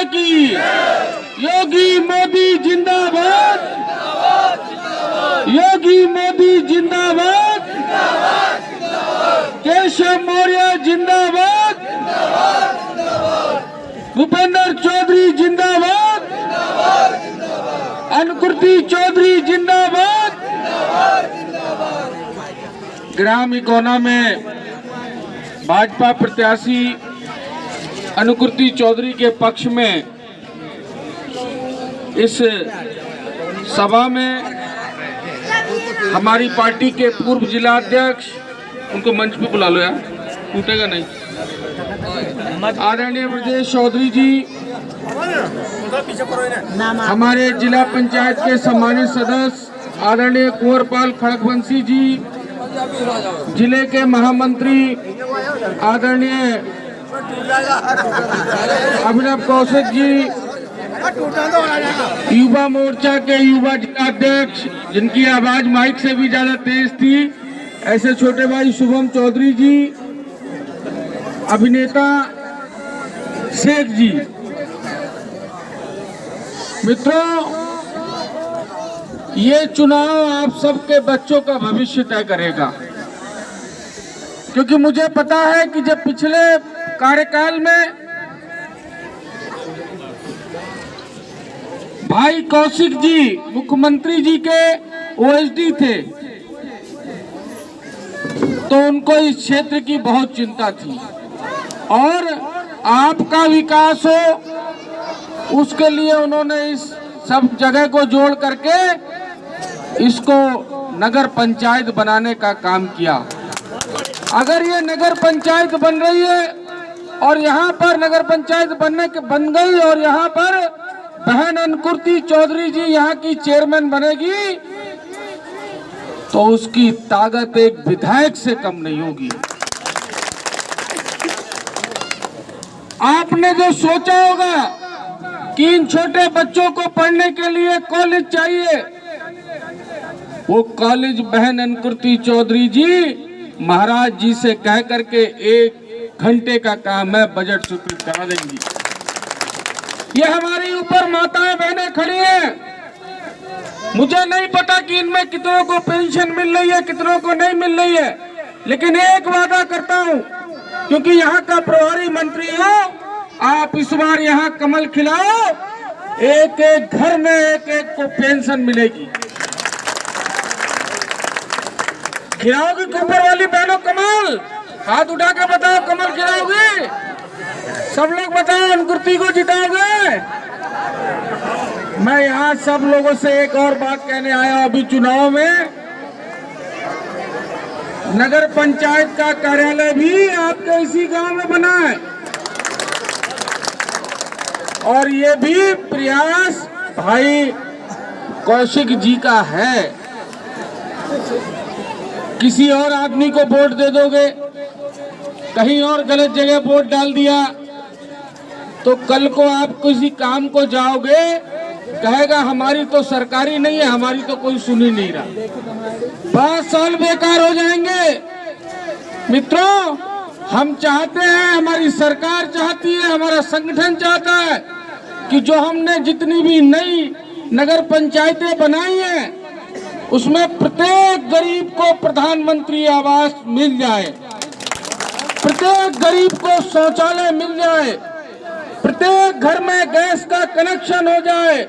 की, योगी मोदी जिंदाबाद, योगी मोदी जिंदाबाद, केशव मौर्य जिंदाबाद, भूपेंद्र चौधरी जिंदाबाद, अनुकृति चौधरी जिंदाबाद। ग्राम इकोना में भाजपा प्रत्याशी अनुकृति चौधरी के पक्ष में इस सभा में हमारी पार्टी के पूर्व जिला अध्यक्ष, उनको मंच पे बुला लो यार, टूटेगा नहीं, आदरणीय ब्रजेश चौधरी जी, हमारे जिला पंचायत के सम्मानित सदस्य आदरणीय कुंवरपाल खड़गवंशी जी, जिले के महामंत्री आदरणीय अभिनव कौशिक जी, युवा मोर्चा के युवा जिला अध्यक्ष जिनकी आवाज माइक से भी ज्यादा तेज थी, ऐसे छोटे भाई शुभम चौधरी जी, अभिनेता शेख जी। मित्रों, ये चुनाव आप सबके बच्चों का भविष्य तय करेगा, क्योंकि मुझे पता है कि जब पिछले कार्यकाल में भाई कौशिक जी मुख्यमंत्री जी के ओएसडी थे, तो उनको इस क्षेत्र की बहुत चिंता थी और आपका विकास हो उसके लिए उन्होंने इस सब जगह को जोड़ करके इसको नगर पंचायत बनाने का काम किया। अगर ये नगर पंचायत बन रही है और यहाँ पर नगर पंचायत बन गई और यहाँ पर बहन अनुकृति चौधरी जी यहाँ की चेयरमैन बनेगी, तो उसकी ताकत एक विधायक से कम नहीं होगी। आपने जो सोचा होगा कि इन छोटे बच्चों को पढ़ने के लिए कॉलेज चाहिए, वो कॉलेज बहन अनुकृति चौधरी जी महाराज जी से कह करके 1 घंटे का काम है, बजट स्वीकृत करा देंगी। ये हमारी ऊपर माताएं बहनें खड़ी हैं। मुझे नहीं पता कि इनमें कितनों को पेंशन मिल रही है, कितनों को नहीं मिल रही है, लेकिन एक वादा करता हूं, क्योंकि यहाँ का प्रभारी मंत्री हो, आप इस बार यहाँ कमल खिलाओ, एक एक घर में एक एक को पेंशन मिलेगी। खिलाओगी ऊपर वाली बहनों कमल? हाथ उठा के बताओ, कमल खिलाओगी? सब लोग बताओ, अनुकृति को जिताओगे? मैं यहाँ सब लोगों से एक और बात कहने आया हूं। अभी चुनाव में नगर पंचायत का कार्यालय भी आपके इसी गांव में बना है और ये भी प्रयास भाई कौशिक जी का है। किसी और आदमी को वोट दे दोगे, कहीं और गलत जगह वोट डाल दिया, तो कल को आप किसी काम को जाओगे, कहेगा हमारी तो सरकारी नहीं है, हमारी तो कोई सुन ही नहीं रहा। 5 साल बेकार हो जाएंगे। मित्रों, हम चाहते हैं, हमारी सरकार चाहती है, हमारा संगठन चाहता है कि जो हमने जितनी भी नई नगर पंचायतें बनाई हैं, उसमें प्रत्येक गरीब को प्रधानमंत्री आवास मिल जाए, प्रत्येक गरीब को शौचालय मिल जाए, प्रत्येक घर में गैस का कनेक्शन हो जाए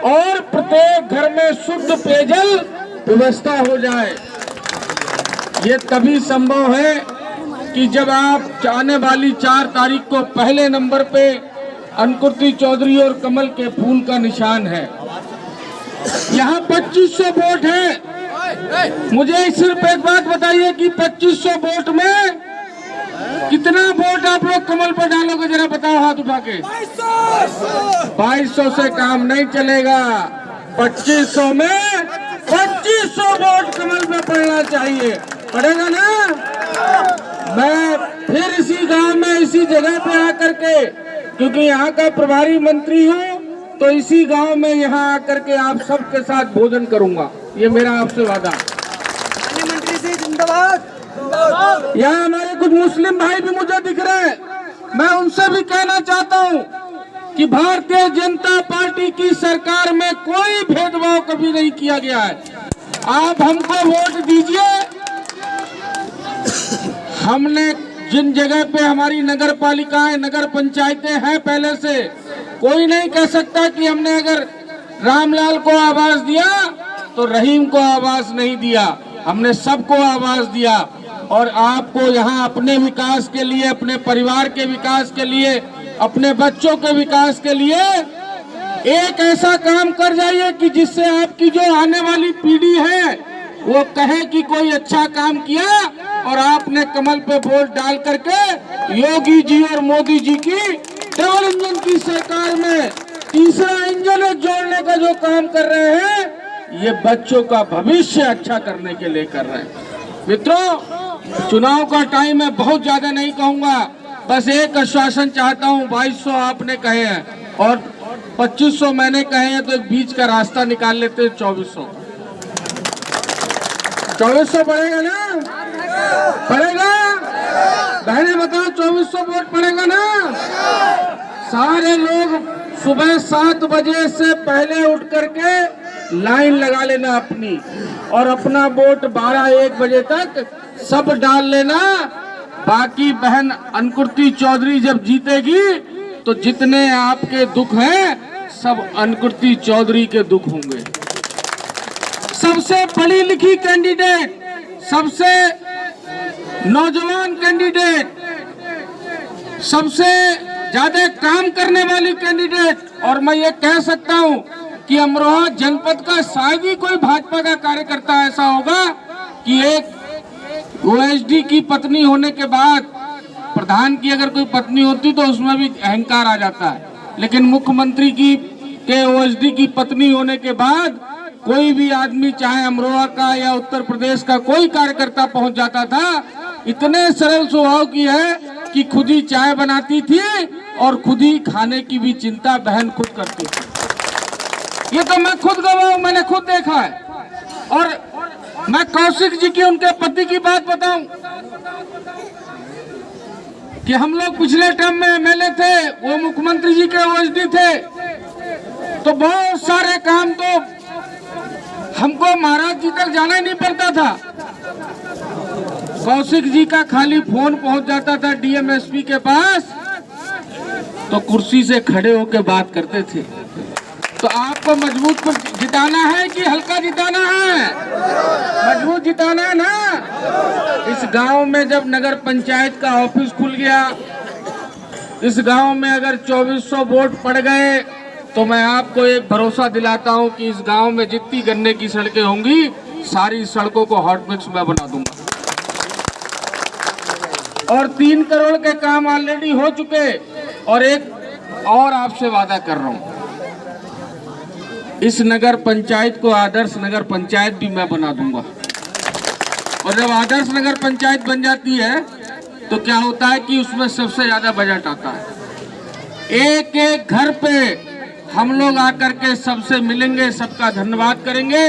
और प्रत्येक घर में शुद्ध पेयजल व्यवस्था हो जाए। ये तभी संभव है कि जब आप आने वाली 4 तारीख को पहले नंबर पे अनुकृति चौधरी और कमल के फूल का निशान है। यहाँ 2500 वोट है। मुझे सिर्फ एक बात बताइए कि 2500 वोट में कितना वोट आप लोग कमल पर डालोगे? जरा बताओ हाथ उठा के। 2200 से काम नहीं चलेगा। 2500 में 2500 वोट कमल पे पड़ना चाहिए। पड़ेगा ना? मैं फिर इसी गांव में इसी जगह पे आकर के, क्योंकि यहाँ का प्रभारी मंत्री हूँ, तो इसी गांव में यहाँ आकर के आप सबके साथ भोजन करूंगा। ये मेरा आपसे वादा। मंत्री से जिंदाबाद। यहाँ हमारे कुछ मुस्लिम भाई भी मुझे दिख रहे हैं। मैं उनसे भी कहना चाहता हूँ कि भारतीय जनता पार्टी की सरकार में कोई भेदभाव कभी नहीं किया गया है। आप हमको वोट दीजिए। हमने जिन जगह पे हमारी नगर पालिकाएं, नगर पंचायतें हैं पहले से, कोई नहीं कह सकता कि हमने अगर रामलाल को आवाज दिया तो रहीम को आवाज नहीं दिया। हमने सबको आवाज दिया। और आपको यहाँ अपने विकास के लिए, अपने परिवार के विकास के लिए, अपने बच्चों के विकास के लिए एक ऐसा काम कर जाइए कि जिससे आपकी जो आने वाली पीढ़ी है वो कहे कि कोई अच्छा काम किया और आपने कमल पे वोट डाल करके योगी जी और मोदी जी की डबल इंजन की सरकार में तीसरा इंजन जोड़ने का जो काम कर रहे हैं, ये बच्चों का भविष्य अच्छा करने के लिए कर रहे हैं। मित्रों, चुनाव का टाइम है, बहुत ज्यादा नहीं कहूंगा, बस एक आश्वासन चाहता हूं। 2200 आपने कहे हैं और 2500 मैंने कहे हैं, तो एक बीच का रास्ता निकाल लेते हैं। 2400 पड़ेगा ना? पड़ेगा? बहने बताओ, 2400 वोट पड़ेगा ना? सारे लोग सुबह 7 बजे से पहले उठ करके लाइन लगा लेना अपनी, और अपना वोट 12-1 बजे तक सब डाल लेना। बाकी बहन अंकुरती चौधरी जब जीतेगी तो जितने आपके दुख हैं सब अंकुरती चौधरी के दुख होंगे। सबसे पढ़ी लिखी कैंडिडेट, सबसे नौजवान कैंडिडेट, सबसे ज्यादा काम करने वाली कैंडिडेट, और मैं ये कह सकता हूं कि अमरोहा जनपद का शायद ही कोई भाजपा का कार्यकर्ता ऐसा होगा कि एक ओएसडी की पत्नी होने के बाद, प्रधान की अगर कोई पत्नी होती तो उसमें भी अहंकार आ जाता है, लेकिन मुख्यमंत्री की के ओएसडी की पत्नी होने के बाद कोई भी आदमी, चाहे अमरोहा का या उत्तर प्रदेश का कोई कार्यकर्ता पहुंच जाता था। इतने सरल स्वभाव की है कि खुद ही चाय बनाती थी और खुद ही खाने की भी चिंता बहन खुद करती थी। ये तो मैं खुद गवाह हूं, मैंने खुद देखा है। और मैं कौशिक जी की, उनके पति की बात बताऊं कि हम लोग पिछले टर्म में एमएलए थे, वो मुख्यमंत्री जी के ओएसडी थे, तो बहुत सारे काम तो हमको महाराज जी तक जाना ही नहीं पड़ता था। कौशिक जी का खाली फोन पहुंच जाता था डीएमएसपी के पास, तो कुर्सी से खड़े होकर बात करते थे। तो आपको मजबूत जिताना है कि हल्का जिताना है? मजबूत जिताना है ना? इस गांव में जब नगर पंचायत का ऑफिस खुल गया, इस गांव में अगर 2400 वोट पड़ गए, तो मैं आपको एक भरोसा दिलाता हूं कि इस गांव में जितनी गन्ने की सड़कें होंगी, सारी सड़कों को हॉट मिक्स में बना दूंगा। और 3 करोड़ के काम ऑलरेडी हो चुके, और एक और आपसे वादा कर रहा हूं, इस नगर पंचायत को आदर्श नगर पंचायत भी मैं बना दूंगा। और जब आदर्श नगर पंचायत बन जाती है तो क्या होता है कि उसमें सबसे ज्यादा बजट आता है। एक एक घर पे हम लोग आकर के सबसे मिलेंगे, सबका धन्यवाद करेंगे